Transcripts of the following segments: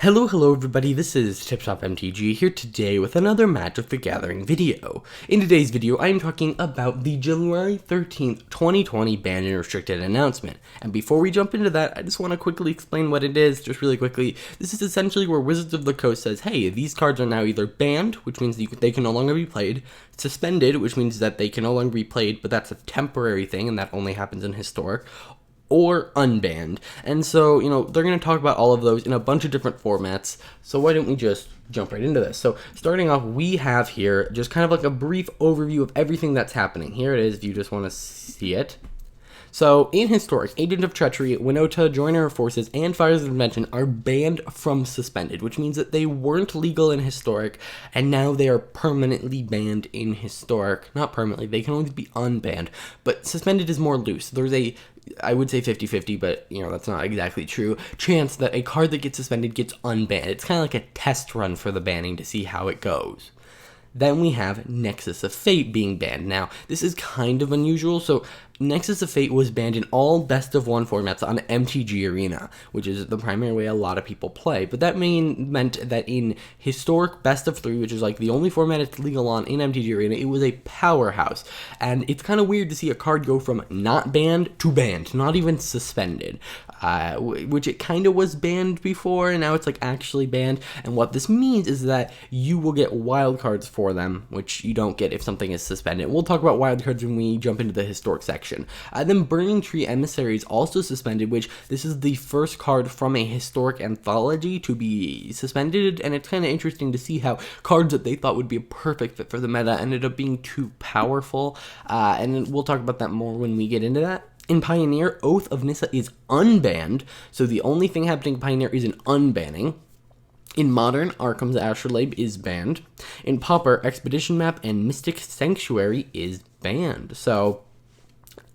Hello everybody, this is TipTopMTG here today with another Magic of the Gathering video. In today's video, I am talking about the January 13th, 2020 banned and restricted announcement. And before we jump into that, I just want to quickly explain what it is, just really quickly. This is essentially where Wizards of the Coast says, hey, these cards are now either banned, which means they can no longer be played, suspended, which means that they can no longer be played, but that's a temporary thing, and that only happens in Historic, or unbanned. And so, they're going to talk about all of those in a bunch of different formats. So why don't we just jump right into this? So starting off, we have here just kind of like a brief overview of everything that's happening. Here it is if you just want to see it. So, in Historic, Agent of Treachery, Winota, Joiner Forces, and Fires of Invention are banned from Suspended, which means that they weren't legal in Historic, and now they are permanently banned in Historic. Not permanently, they can only be unbanned, but Suspended is more loose. There's I would say 50-50, but, that's not exactly true, chance that a card that gets suspended gets unbanned. It's kind of like a test run for the banning to see how it goes. Then we have Nexus of Fate being banned. Now, this is kind of unusual, so Nexus of Fate was banned in all best of one formats on MTG Arena, which is the primary way a lot of people play. But that meant that in Historic best of three, which is like the only format it's legal on in MTG Arena, it was a powerhouse. And it's kind of weird to see a card go from not banned to banned, not even suspended, which it kind of was banned before, and now it's like actually banned. And what this means is that you will get wildcards for them, which you don't get if something is suspended. We'll talk about wildcards when we jump into the Historic section. Then Burning Tree Emissaries also suspended, which this is the first card from a Historic anthology to be suspended, and it's kind of interesting to see how cards that they thought would be a perfect fit for the meta ended up being too powerful, and we'll talk about that more when we get into that. In Pioneer, Oath of Nissa is unbanned, so the only thing happening in Pioneer is an unbanning. In Modern, Arkham's Astrolabe is banned. In Pauper, Expedition Map and Mystic Sanctuary is banned. So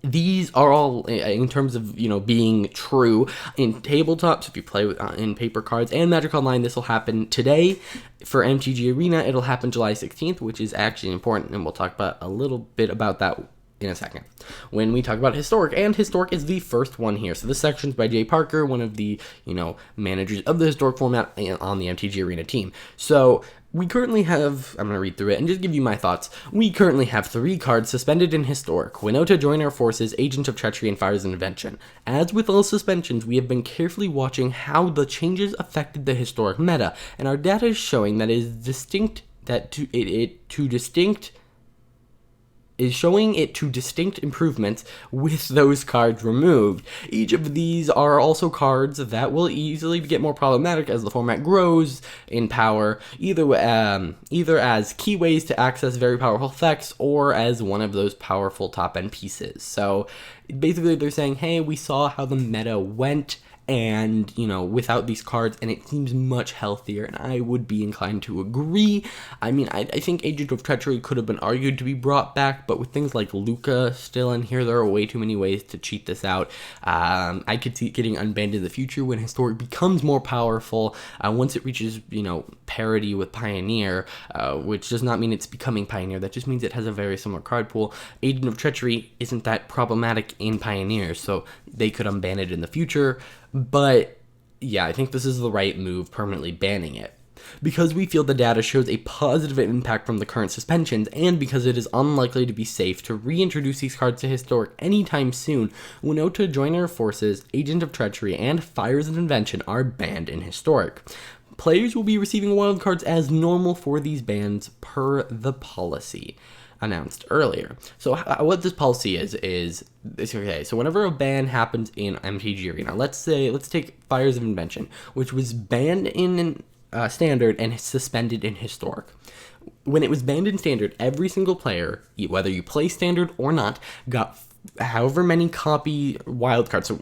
these are all, in terms of, being true in tabletops, if you play in paper cards, and Magic Online, this will happen today. For MTG Arena, it'll happen July 16th, which is actually important, and we'll talk about a little bit about that in a second when we talk about Historic, and Historic is the first one here. So this section's by Jay Parker, one of the, managers of the Historic format on the MTG Arena team. So we currently have, I'm going to read through it and just give you my thoughts. We currently have 3 cards suspended in Historic: Winota, Joiner Forces, Agent of Treachery, and Fires of Invention. As with all suspensions, we have been carefully watching how the changes affected the Historic meta, and our data is showing that is showing it to distinct improvements with those cards removed. Each of these are also cards that will easily get more problematic as the format grows in power, either as key ways to access very powerful effects or as one of those powerful top-end pieces. So basically they're saying, hey, we saw how the meta went, and, without these cards, and it seems much healthier, and I would be inclined to agree. I mean, I think Agent of Treachery could have been argued to be brought back, but with things like Luca still in here, there are way too many ways to cheat this out. I could see it getting unbanned in the future when Historic becomes more powerful, once it reaches, parity with Pioneer, which does not mean it's becoming Pioneer, that just means it has a very similar card pool. Agent of Treachery isn't that problematic in Pioneer, so they could unban it in the future. But yeah, I think this is the right move, permanently banning it. Because we feel the data shows a positive impact from the current suspensions, and because it is unlikely to be safe to reintroduce these cards to Historic anytime soon, Winota, Joiner Forces, Agent of Treachery, and Fires of Invention are banned in Historic. Players will be receiving wildcards as normal for these bans per the policy announced earlier. So what this policy is okay. So whenever a ban happens in MTG Arena, let's take Fires of Invention, which was banned in Standard and suspended in Historic. When it was banned in Standard, every single player, whether you play Standard or not, got however many copy wildcards. So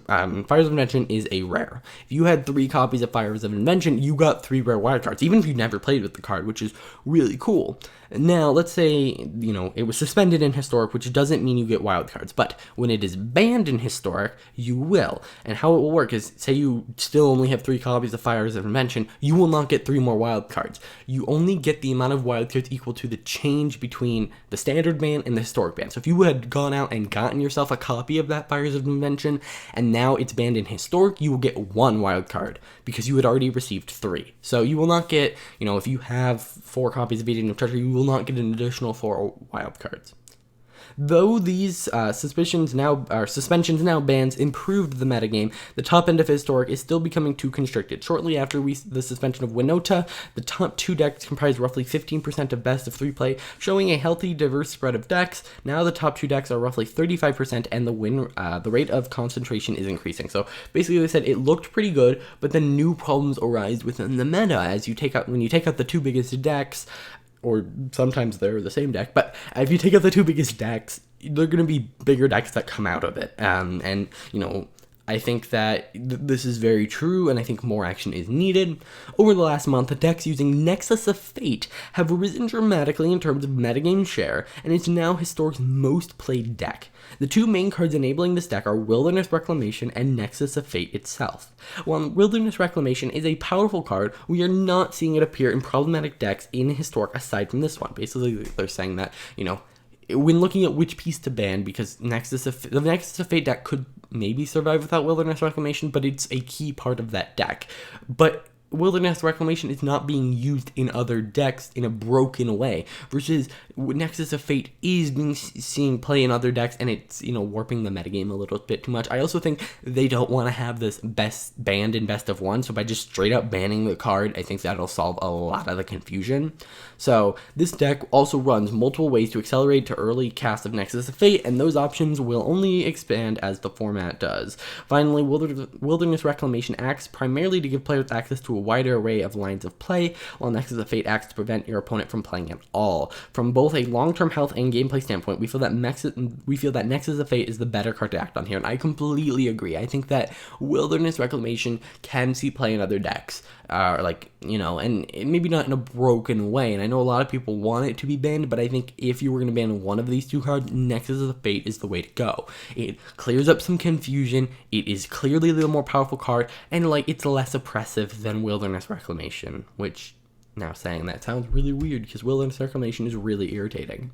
Fires of Invention is a rare. If you had 3 copies of Fires of Invention, you got 3 rare wildcards, even if you never played with the card, which is really cool. Now, let's say, it was suspended in Historic, which doesn't mean you get wildcards, but when it is banned in Historic, you will. And how it will work is, say you still only have 3 copies of Fires of Invention, you will not get 3 more wildcards. You only get the amount of wildcards equal to the change between the Standard ban and the Historic ban. So if you had gone out and gotten your yourself a copy of that Fires of Invention, and now it's banned in Historic, you will get 1 wild card, because you had already received 3. So you will not get, if you have 4 copies of Untitled Chapter, you will not get an additional 4 wild cards. Though these suspensions now bans improved the metagame, the top end of Historic is still becoming too constricted. Shortly after the suspension of Winota, the top 2 decks comprised roughly 15% of best of 3 play, showing a healthy, diverse spread of decks. Now the top 2 decks are roughly 35%, and the rate of concentration is increasing. So basically, they said it looked pretty good, but then new problems arise within the meta as when you take out the 2 biggest decks. Or sometimes they're the same deck, but if you take out the 2 biggest decks, they're going to be bigger decks that come out of it. I think that this is very true, and I think more action is needed. Over the last month, the decks using Nexus of Fate have risen dramatically in terms of metagame share, and it's now Historic's most played deck. The 2 main cards enabling this deck are Wilderness Reclamation and Nexus of Fate itself. While Wilderness Reclamation is a powerful card, we are not seeing it appear in problematic decks in Historic aside from this one. Basically, they're saying that, when looking at which piece to ban, because the Nexus of Fate deck could maybe survive without Wilderness Reclamation, but it's a key part of that deck. But Wilderness Reclamation is not being used in other decks in a broken way, versus Nexus of Fate is being seen play in other decks, and it's, warping the metagame a little bit too much. I also think they don't want to have this banned in best of 1, so by just straight up banning the card, I think that'll solve a lot of the confusion. So this deck also runs multiple ways to accelerate to early cast of Nexus of Fate, and those options will only expand as the format does. Finally, Wilderness Reclamation acts primarily to give players access to a wider array of lines of play, while Nexus of Fate acts to prevent your opponent from playing at all. From both a long-term health and gameplay standpoint, we feel that Nexus of Fate is the better card to act on here, and I completely agree. I think that Wilderness Reclamation can see play in other decks, and maybe not in a broken way, and I know a lot of people want it to be banned, but I think if you were going to ban one of these 2 cards, Nexus of Fate is the way to go. It clears up some confusion, it is clearly the more powerful card, and it's less oppressive than Wilderness Reclamation, which, now saying that sounds really weird because Wilderness Reclamation is really irritating.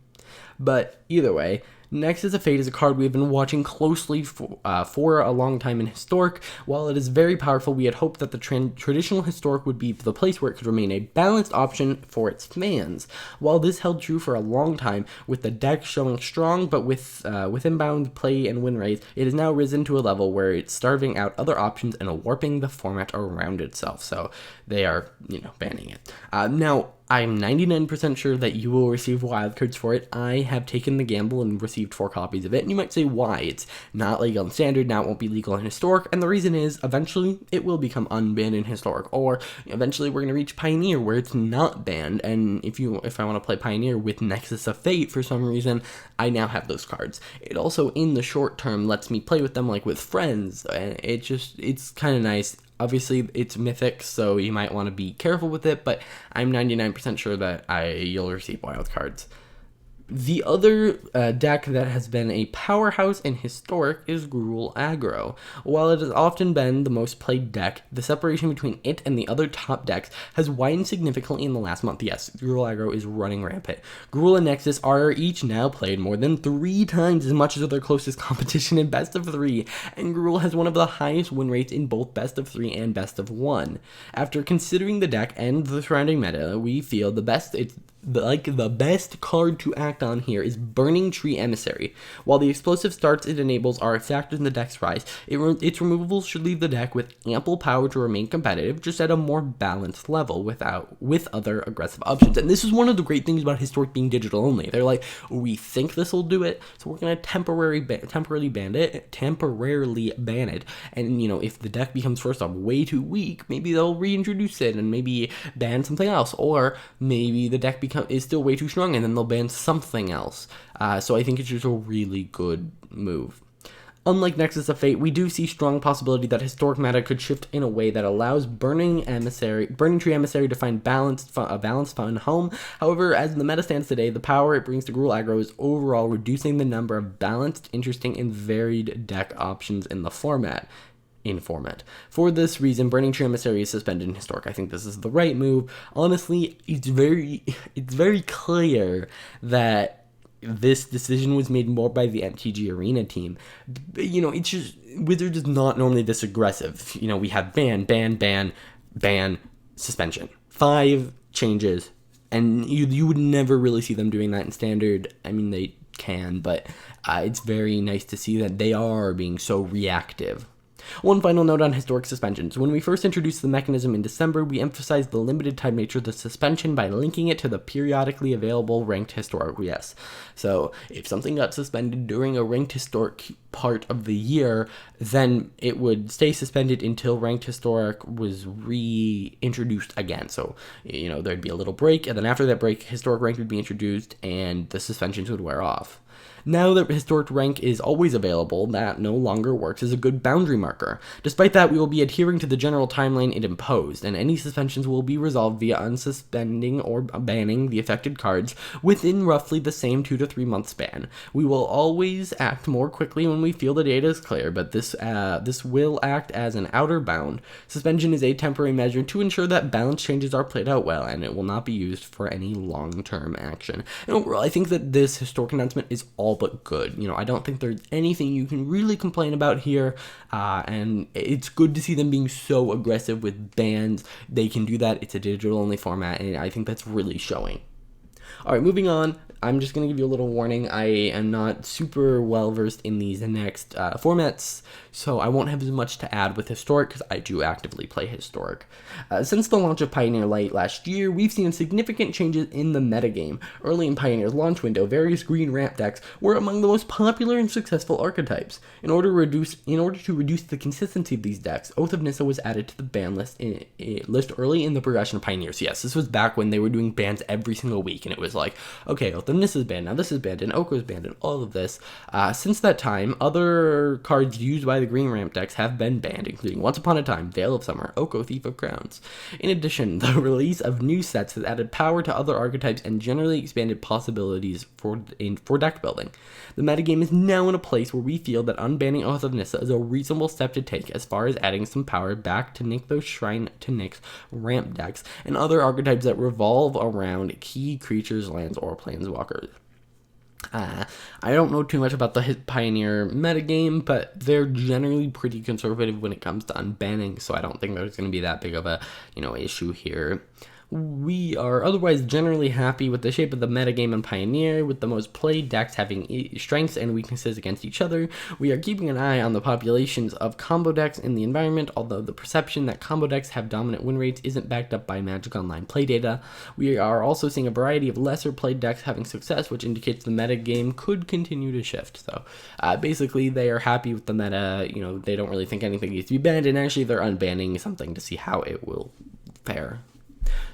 But either way, Nexus of Fate is a card we've been watching closely for a long time in Historic. While it is very powerful, we had hoped that the traditional Historic would be the place where it could remain a balanced option for its fans. While this held true for a long time, with the deck showing strong but with inbound play and win rates, it has now risen to a level where it's starving out other options and warping the format around itself. So they are, banning it. Now, I'm 99% sure that you will receive wildcards for it. I have taken the gamble and received 4 copies of it, and you might say why. It's not legal in Standard, now it won't be legal in Historic, and the reason is, eventually, it will become unbanned in Historic, or eventually we're going to reach Pioneer, where it's not banned, and if I want to play Pioneer with Nexus of Fate, for some reason, I now have those cards. It also, in the short term, lets me play with them, with friends, and it's kind of nice. Obviously, it's Mythic, so you might want to be careful with it, but I'm 99% sure that you'll receive wildcards. The other deck that has been a powerhouse in Historic is Gruel Agro. While it has often been the most played deck, the separation between it and the other top decks has widened significantly in the last month. Yes, Gruel Agro is running rampant. Gruel and Nexus are each now played more than 3 times as much as their closest competition in Best of 3, and Gruel has one of the highest win rates in both Best of 3 and Best of 1. After considering the deck and the surrounding meta, we feel the best card to act on here is Burning Tree Emissary. While the explosive starts it enables are a factor in the deck's rise, its removals should leave the deck with ample power to remain competitive, just at a more balanced level with other aggressive options. And this is one of the great things about Historic being digital only. They're like, we think this will do it, so we're going to temporarily ban it. And, if the deck becomes, first off, way too weak, maybe they'll reintroduce it and maybe ban something else. Or maybe the deck is still way too strong, and then they'll ban something else. So I think it's just a really good move. Unlike Nexus of Fate, we do see strong possibility that Historic meta could shift in a way that allows Burning Tree Emissary to find a balanced fun home. However, as the meta stands today, the power it brings to Gruel Agro is overall reducing the number of balanced, interesting, and varied deck options in the format. For this reason, Burning Tree Emissary is suspended in Historic. I think this is the right move. Honestly, it's very clear that this decision was made more by the MTG Arena team. It's just, Wizards is not normally this aggressive. We have ban, suspension. 5 changes, and you would never really see them doing that in Standard. I mean, they can, but it's very nice to see that they are being so reactive. One final note on historic suspensions. When we first introduced the mechanism in December, we emphasized the limited time nature of the suspension by linking it to the periodically available ranked historic. Yes. So if something got suspended during a ranked historic part of the year, then it would stay suspended until ranked historic was reintroduced again. So, there'd be a little break, and then after that break, historic rank would be introduced, and the suspensions would wear off. Now that historic rank is always available, that no longer works as a good boundary marker. Despite that, we will be adhering to the general timeline it imposed, and any suspensions will be resolved via unsuspending or banning the affected cards within roughly the same 2 to 3 month span. We will always act more quickly when we feel the data is clear, but this will act as an outer bound. Suspension is a temporary measure to ensure that balance changes are played out well, and it will not be used for any long-term action. And overall, I think that this historic announcement is all but good. I don't think there's anything you can really complain about here, and it's good to see them being so aggressive with bans. They can do that. It's a digital-only format, and I think that's really showing. All right, moving on. I'm just going to give you a little warning. I am not super well versed in these next formats, so I won't have as much to add with Historic because I do actively play Historic. Since the launch of Pioneer Light last year, we've seen significant changes in the metagame. Early in Pioneer's launch window, various green ramp decks were among the most popular and successful archetypes. In order to reduce the consistency of these decks, Oath of Nissa was added to the ban list early in the progression of Pioneers. Yes, this was back when they were doing bans every single week, and it was like, okay, Oath of Nissa is banned, now this is banned, and Oko is banned, and all of this. Since that time, other cards used by the green ramp decks have been banned, including Once Upon a Time, Veil of Summer, Oko, Thief of Crowns. In addition, the release of new sets has added power to other archetypes and generally expanded possibilities for deck building. The metagame is now in a place where we feel that unbanning Oath of Nissa is a reasonable step to take as far as adding some power back to Nykthos Shrine to Nyx ramp decks and other archetypes that revolve around key creatures, lands, or planeswalkers. I don't know too much about the Pioneer metagame, but they're generally pretty conservative when it comes to unbanning, so I don't think there's going to be that big of a, issue here. We are otherwise generally happy with the shape of the metagame in Pioneer, with the most played decks having strengths and weaknesses against each other. We are keeping an eye on the populations of combo decks in the environment, although the perception that combo decks have dominant win rates isn't backed up by Magic Online play data. We are also seeing a variety of lesser played decks having success, which indicates the metagame could continue to shift. So basically they are happy with the meta, they don't really think anything needs to be banned, and actually they're unbanning something to see how it will fare.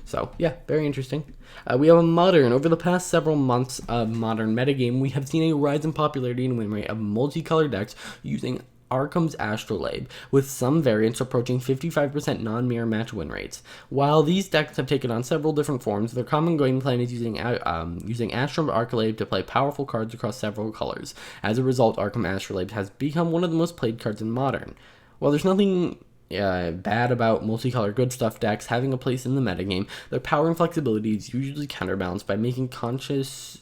So, yeah, very interesting. We have a Modern. Over the past several months of Modern metagame, we have seen a rise in popularity and win rate of multicolored decks using Arkham's Astrolabe, with some variants approaching 55% non-mirror match win rates. While these decks have taken on several different forms, their common game plan is using Astrum Astrolabe to play powerful cards across several colors. As a result, Arkham Astrolabe has become one of the most played cards in Modern. While there's nothing bad about multicolored good stuff decks having a place in the metagame, their power and flexibility is usually counterbalanced by making concessions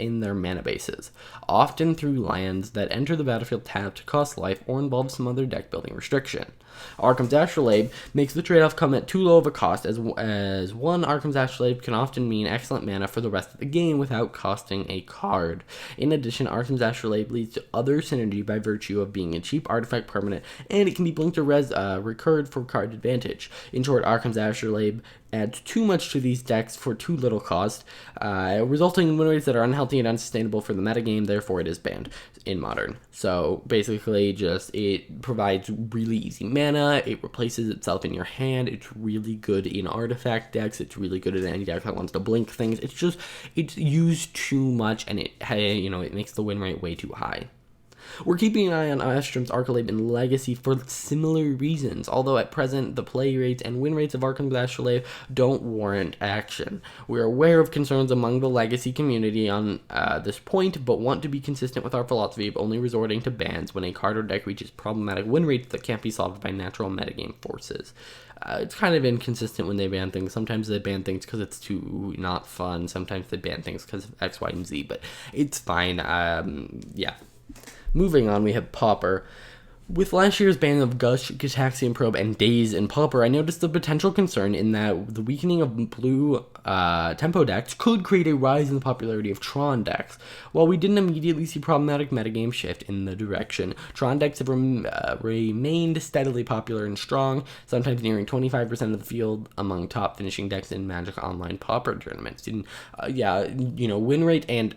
in their mana bases, often through lands that enter the battlefield tapped to cost life or involve some other deck building restriction. Arkham's Astrolabe makes the trade-off come at too low of a cost, as one Arkham's Astrolabe can often mean excellent mana for the rest of the game without costing a card. In addition, Arkham's Astrolabe leads to other synergy by virtue of being a cheap artifact permanent, and it can be blinked or recurred for card advantage. In short, Arkham's Astrolabe adds too much to these decks for too little cost, resulting in win rates that are unhealthy and unsustainable for the metagame. Therefore, it is banned in Modern. So basically, it provides really easy mana. It replaces itself in your hand. It's really good in artifact decks. It's really good in any deck that wants to blink things. It's used too much, and it makes the win rate way too high. We're keeping an eye on Astrom's Arcalab and Legacy for similar reasons, although at present the play rates and win rates of Arcanum Astrolabe don't warrant action. We're aware of concerns among the Legacy community on this point, but want to be consistent with our philosophy of only resorting to bans when a card or deck reaches problematic win rates that can't be solved by natural metagame forces. It's kind of inconsistent when they ban things. Sometimes they ban things because it's too not fun. Sometimes they ban things because of X, Y, and Z, but it's fine. Yeah. Moving on, we have Pauper. With last year's ban of Gush, Gitaxian Probe, and Daze in Pauper, I noticed a potential concern in that the weakening of blue tempo decks could create a rise in the popularity of Tron decks. While we didn't immediately see problematic metagame shift in the direction, Tron decks have remained steadily popular and strong, sometimes nearing 25% of the field among top finishing decks in Magic Online Pauper tournaments. And yeah, you know, win rate and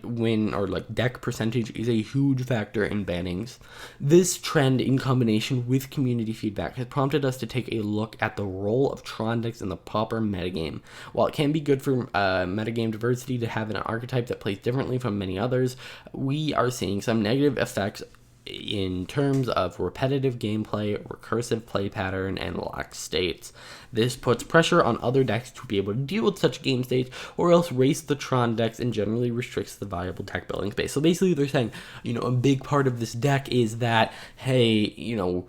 deck percentage is a huge factor in bannings. This trend in combination with community feedback has prompted us to take a look at the role of Tron decks in the Pauper metagame. While it can be good for metagame diversity to have an archetype that plays differently from many others, we are seeing some negative effects in terms of repetitive gameplay, recursive play pattern, and locked states. This puts pressure on other decks to be able to deal with such game states, or else race the Tron decks and generally restricts the viable deck building space. So basically they're saying, you know, a big part of this deck is that, hey, you know,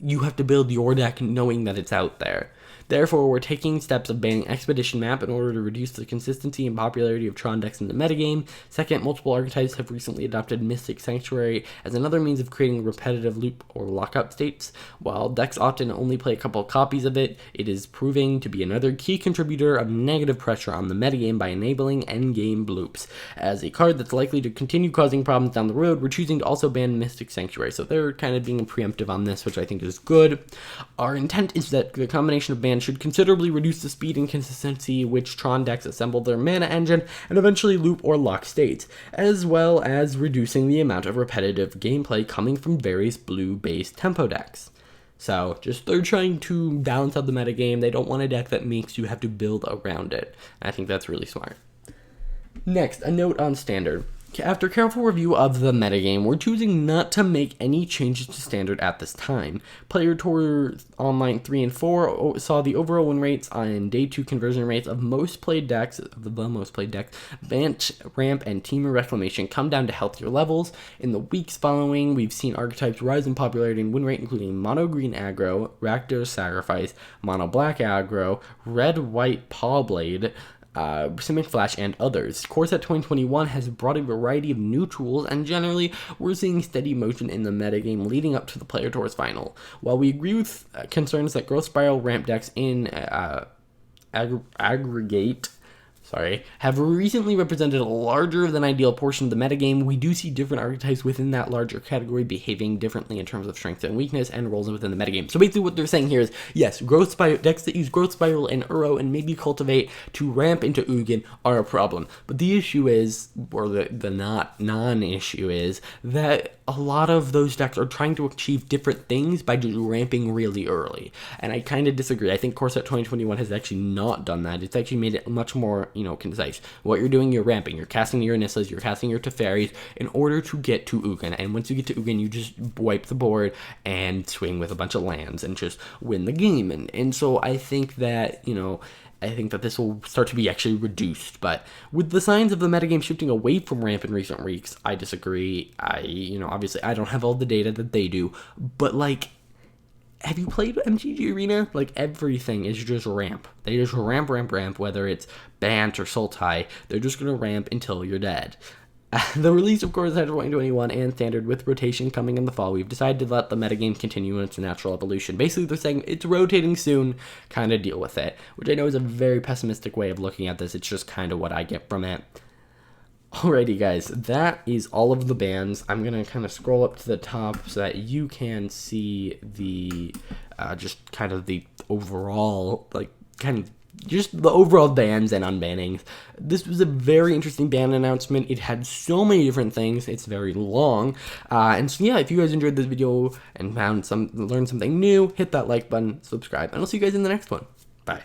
you have to build your deck knowing that it's out there. Therefore, we're taking steps of banning Expedition Map in order to reduce the consistency and popularity of Tron decks in the metagame. Second, multiple archetypes have recently adopted Mystic Sanctuary as another means of creating repetitive loop or lockup states. While decks often only play a couple copies of it, it is proving to be another key contributor of negative pressure on the metagame by enabling endgame loops. As a card that's likely to continue causing problems down the road, we're choosing to also ban Mystic Sanctuary. So they're kind of being preemptive on this, which I think is good. Our intent is that the combination of bans should considerably reduce the speed and consistency which Tron decks assemble their mana engine and eventually loop or lock states, as well as reducing the amount of repetitive gameplay coming from various blue-based tempo decks. So, they're trying to balance out the metagame. They don't want a deck that makes you have to build around it. I think that's really smart. Next, a note on Standard. After careful review of the metagame, we're choosing not to make any changes to Standard at this time. Player Tour Online 3 and 4 saw the overall win rates and Day 2 conversion rates of most played decks, Vant, Ramp, and Temur Reclamation come down to healthier levels. In the weeks following, we've seen archetypes rise in popularity and win rate, including Mono Green Aggro, Rakdos Sacrifice, Mono Black Aggro, Red White Pawblade, Simic Flash, and others. Core Set 2021 has brought a variety of new tools, and generally, we're seeing steady motion in the metagame leading up to the Player Tours final. While we agree with concerns that Growth Spiral ramp decks in aggregate have recently represented a larger than ideal portion of the metagame, we do see different archetypes within that larger category behaving differently in terms of strength and weakness and roles within the metagame. So basically what they're saying here is, yes, Growth Spiral decks that use Growth Spiral and Uro and maybe Cultivate to ramp into Ugin are a problem. But the issue is, or the non-issue is, that a lot of those decks are trying to achieve different things by just ramping really early. And I kind of disagree. I think Core Set 2021 has actually not done that. It's actually made it much more, concise. What you're doing, you're ramping. You're casting your Anissas, you're casting your Teferis in order to get to Ugin. And once you get to Ugin, you just wipe the board and swing with a bunch of lands and just win the game. And so I think that, I think that this will start to be actually reduced, but with the signs of the metagame shifting away from ramp in recent weeks, I disagree. Obviously I don't have all the data that they do, but have you played MTG Arena? Everything is just ramp. They just ramp, whether it's Bant or Sultai, they're just gonna ramp until you're dead. The release of Core Set 2021 and Standard with rotation coming in the fall, we've decided to let the metagame continue in its natural evolution. Basically, they're saying it's rotating soon, kind of deal with it, which I know is a very pessimistic way of looking at this. It's just kind of what I get from it. Alrighty guys, that is all of the bans. I'm going to kind of scroll up to the top so that you can see the, just kind of the overall, just the overall bans and unbannings. This was a very interesting ban announcement. It had so many different things. It's very long. And so yeah, if you guys enjoyed this video and learned something new, hit that like button, subscribe, and I'll see you guys in the next one. Bye.